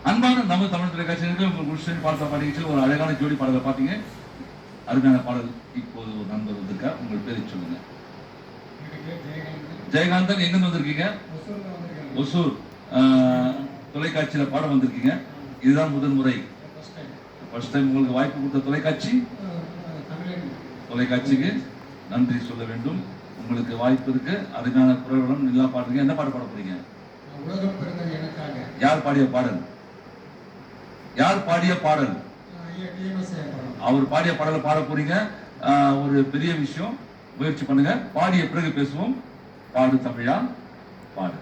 அன்பான நம்ம தமிழ் தொலைக்காட்சிகளுக்கு உங்கள் பார்த்த பாடிச்சு ஒரு அழகான ஜோடி பாடலை பார்த்தீங்க. அருமையான பாடல். இப்போது ஒரு நண்பர் வந்திருக்கா, உங்கள் பேரை சொல்லுங்க. ஜெயகாந்தன். எங்க வந்திருக்கீங்க? ஒசூர் தொலைக்காட்சியில பாட வந்திருக்கீங்க. இதுதான் முதல் முறை, ஃபர்ஸ்ட் டைம் உங்களுக்கு வாய்ப்பு கொடுத்த தொலைக்காட்சிக்கு நன்றி சொல்ல வேண்டும். உங்களுக்கு வாய்ப்பு இருக்கு, அதுக்கான குரல்களும் நல்லா பாடுறீங்க. என்ன பாட போறீங்க? யார் பாடிய பாடல்? யார் பாடிய பாடல்? அவர் பாடிய பாடலை பாட போறீங்க. ஒரு பெரிய விஷயம், முயற்சி பண்ணுங்க. பாடிய பிறகு பேசுவோம். பாடு தமிழா, பாடு.